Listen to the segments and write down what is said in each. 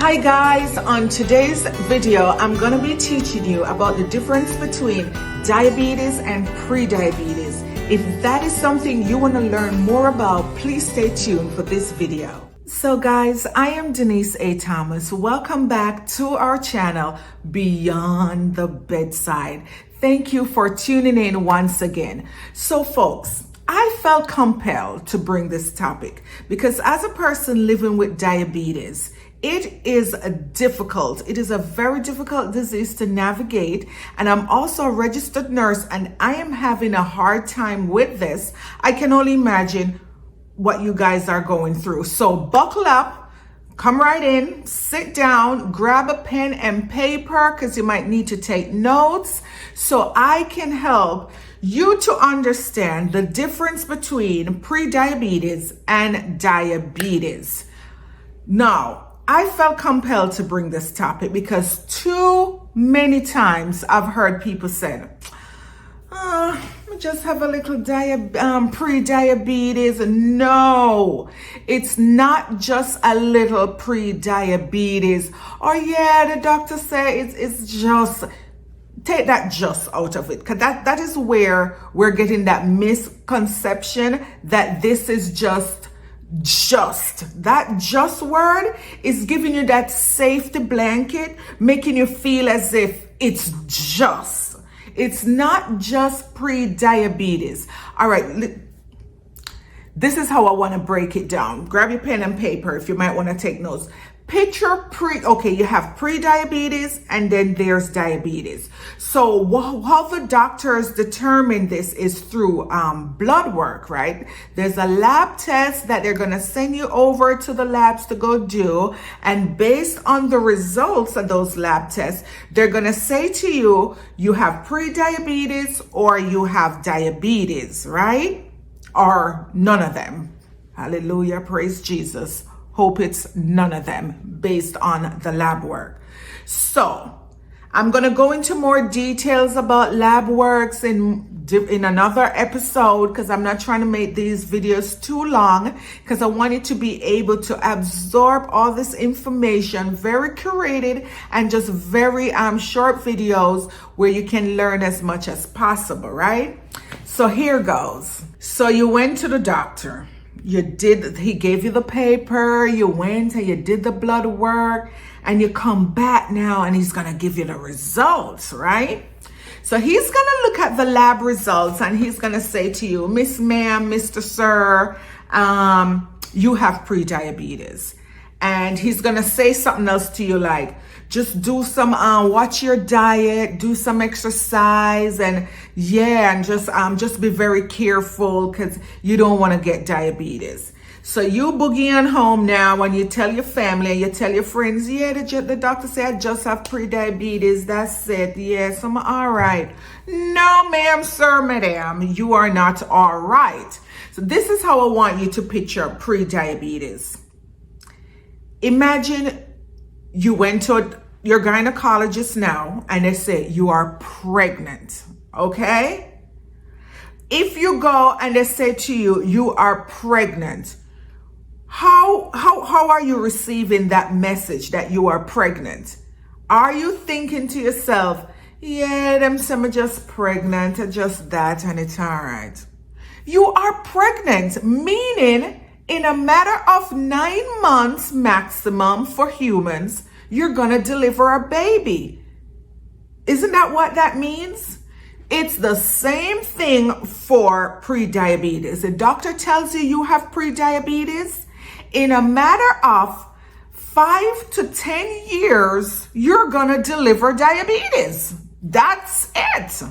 Hi guys, on today's video I'm going to be teaching you about the difference between diabetes and pre-diabetes. If that is something you want to learn more about, please stay tuned for this video. So guys, I am Denise A Thomas. Welcome back to our channel, Beyond the Bedside. Thank you for tuning in once again. So folks, I felt compelled to bring this topic because as a person living with diabetes, it is a very difficult disease to navigate. And I'm also a registered nurse and I am having a hard time with this. I can only imagine what you guys are going through. So buckle up, come right in, sit down, grab a pen and paper because you might need to take notes so I can help you to understand the difference between pre-diabetes and diabetes. Now, I felt compelled to bring this topic because too many times I've heard people say, I just have a little pre-diabetes. No, it's not just a little pre-diabetes. Or yeah, the doctor says it's just, take that just out of it. Because that is where we're getting that misconception that this is just. That just word is giving you that safety blanket, making you feel as if it's not just pre-diabetes. All right, this is how I want to break it down. Grab your pen and paper if you might want to take notes. Picture you have pre-diabetes and then there's diabetes. So how the doctors determine this is through blood work, right? There's a lab test that they're going to send you over to the labs to go do. And based on the results of those lab tests, they're going to say to you, you have pre-diabetes or you have diabetes, right? Or none of them. Hallelujah. Praise Jesus. Hope it's none of them based on the lab work. So I'm going to go into more details about lab works in another episode because I'm not trying to make these videos too long because I want you to be able to absorb all this information, very curated and just very short videos where you can learn as much as possible, right? So here goes. So you went to the doctor. He gave you the paper, you went and you did the blood work and you come back now and he's going to give you the results, right? So he's going to look at the lab results and he's going to say to you, Miss Ma'am, Mr. Sir, you have pre-diabetes. And he's going to say something else to you like, just do some, watch your diet, do some exercise, and just be very careful because you don't want to get diabetes. So you boogie on home now and you tell your family and you tell your friends, yeah, the doctor said I just have pre-diabetes. That's it. Yes, I'm all right. No, ma'am, sir, madam, you are not all right. So this is how I want you to picture pre-diabetes. Imagine you went to your gynecologist now and they say you are pregnant, okay? If you go and they say to you, you are pregnant, how are you receiving that message that you are pregnant? Are you thinking to yourself, yeah, them say I'm just pregnant, just that, and it's all right? You are pregnant, meaning in a matter of 9 months maximum for humans, you're going to deliver a baby. Isn't that what that means? It's the same thing for pre-diabetes. The doctor tells you have pre-diabetes. In a matter of 5 to 10 years, you're going to deliver diabetes. That's it.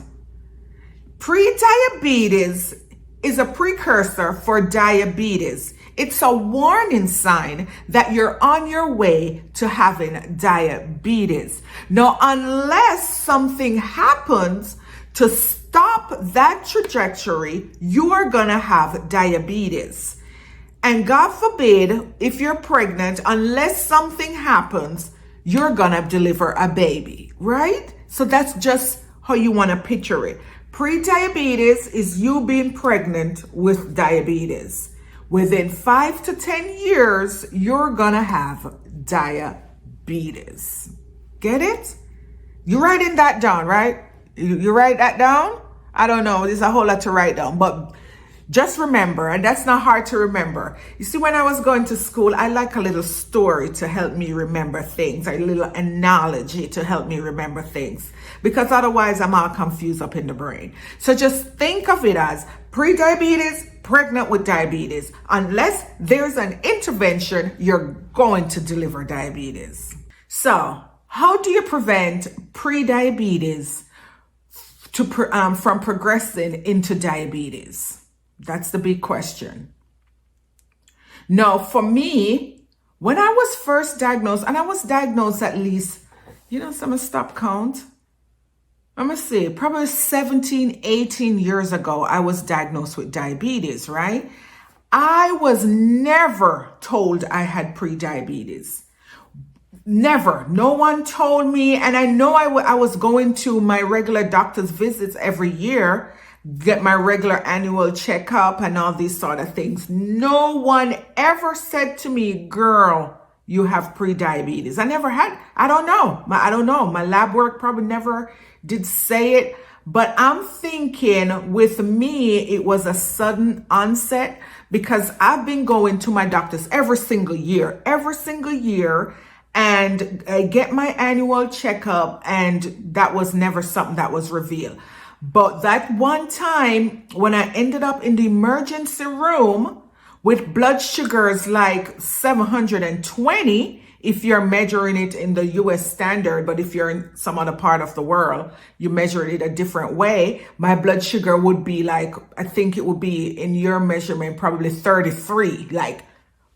Pre-diabetes is a precursor for diabetes. It's a warning sign that you're on your way to having diabetes. Now, unless something happens to stop that trajectory, you are going to have diabetes. And God forbid, if you're pregnant, unless something happens, you're going to deliver a baby, right? So that's just how you want to picture it. Pre-diabetes is you being pregnant with diabetes. Within 5 to 10 years, you're going to have diabetes. diabetes. Get it? You're writing that down, right? You write that down? I don't know. There's a whole lot to write down, but just remember, and that's not hard to remember. You see, when I was going to school, I like a little story to help me remember things, a little analogy to help me remember things, because otherwise I'm all confused up in the brain. So just think of it as pre-diabetes, pregnant with diabetes. Unless there's an intervention, you're going to deliver diabetes. So how do you prevent pre-diabetes from progressing into diabetes? That's the big question. Now, for me, when I was first diagnosed, and I was diagnosed at least, so I'm gonna stop count. I'm gonna say probably 17, 18 years ago, I was diagnosed with diabetes, right? I was never told I had pre-diabetes. Never. No one told me. And I know I was going to my regular doctor's visits every year, get my regular annual checkup and all these sort of things. No one ever said to me, girl, you have pre-diabetes. I never had. I don't know. My lab work probably never did say it. But I'm thinking with me, it was a sudden onset, because I've been going to my doctors every single year, and I get my annual checkup, and that was never something that was revealed. But that one time when I ended up in the emergency room with blood sugars like 720, if you're measuring it in the US standard, but if you're in some other part of the world, you measure it a different way. My blood sugar would be like, I think it would be in your measurement, probably 33, like,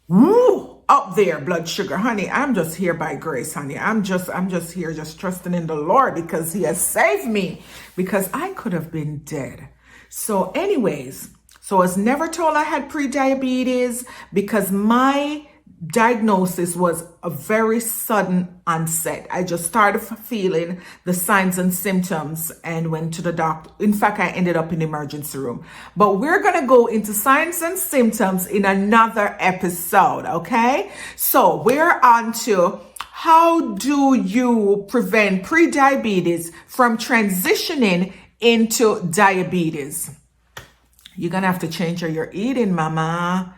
woo, up there, blood sugar. Honey, I'm just here by grace, honey. I'm just here just trusting in the Lord, because he has saved me, because I could have been dead. So anyways, I was never told I had pre-diabetes, because my diagnosis was a very sudden onset. I just started feeling the signs and symptoms and went to the doctor. In fact, I ended up in the emergency room. But we're going to go into signs and symptoms in another episode, okay? So we're on to how do you prevent pre-diabetes from transitioning into diabetes? You're going to have to change how you're eating, mama.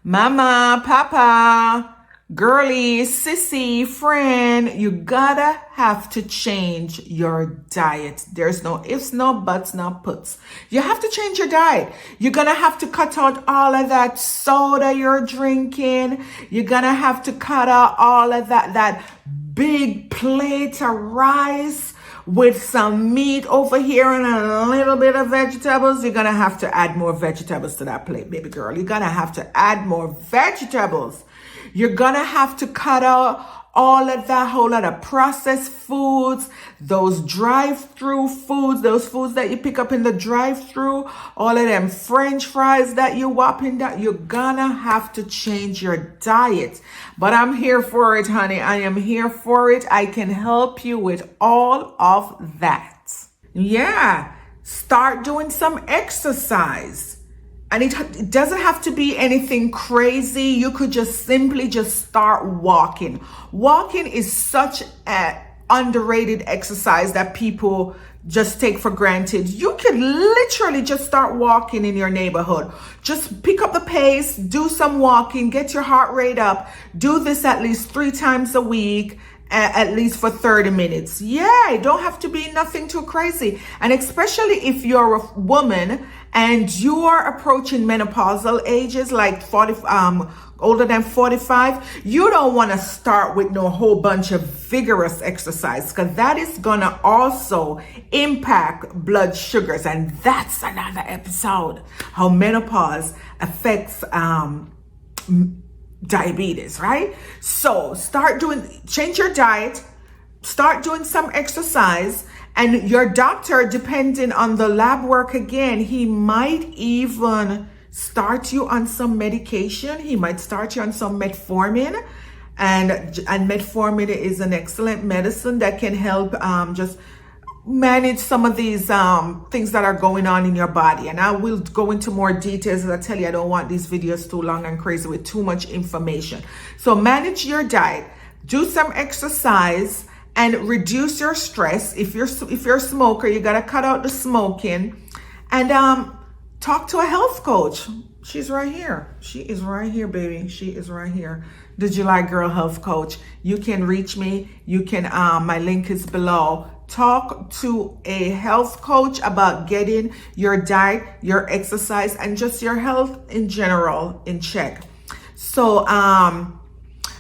Mama, papa, girly, sissy, friend, you gotta have to change your diet. There's no ifs, no buts, no puts. You have to change your diet. You're gonna have to cut out all of that soda you're drinking. You're gonna have to cut out all of that big plate of rice with some meat over here and a little bit of vegetables. You're going to have to add more vegetables to that plate, baby girl. You're going to have to add more vegetables. You're going to have to cut out all of that whole lot of processed foods, those drive-through foods, those foods that you pick up in the drive-through, all of them French fries that you whopping that. You're gonna have to change your diet. But I'm here for it, honey. I am here for it. I can help you with all of that. Yeah, start doing some exercise. And it doesn't have to be anything crazy. You could just simply start walking. Walking is such an underrated exercise that people just take for granted. You could literally just start walking in your neighborhood. Just pick up the pace, do some walking, get your heart rate up. Do this at least 3 times a week. At least for 30 minutes. Yeah, it don't have to be nothing too crazy. And especially if you're a woman and you are approaching menopausal ages, like older than 45, you don't want to start with no whole bunch of vigorous exercise, because that is gonna also impact blood sugars. And that's another episode, how menopause affects diabetes, right? So change your diet, start doing some exercise, and your doctor, depending on the lab work again, he might even start you on some medication. He might start you on some metformin, and metformin is an excellent medicine that can help just manage some of these things that are going on in your body. And I will go into more details. As I tell you, I don't want these videos too long and crazy with too much information. So manage your diet, do some exercise, and reduce your stress. If you're a smoker, you gotta cut out the smoking, and talk to a health coach. She's right here. She is right here, baby. She is right here. The July Girl Health Coach. You can reach me. You can, my link is below. Talk to a health coach about getting your diet, your exercise, and just your health in general in check. So,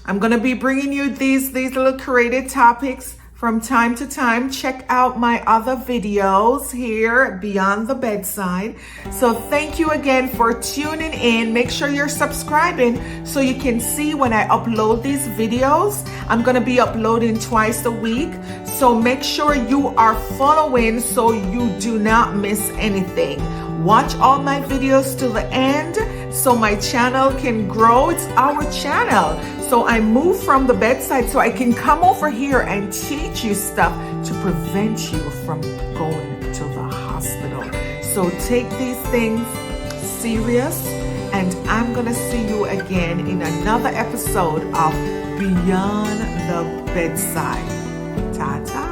I'm going to be bringing you these little creative topics from time to time. Check out my other videos here, Beyond the Bedside. So thank you again for tuning in. Make sure you're subscribing so you can see when I upload these videos. I'm going to be uploading twice a week. So make sure you are following so you do not miss anything. Watch all my videos to the end so my channel can grow. It's our channel. So I moved from the bedside so I can come over here and teach you stuff to prevent you from going to the hospital. So take these things serious, and I'm going to see you again in another episode of Beyond the Bedside. Ta-ta.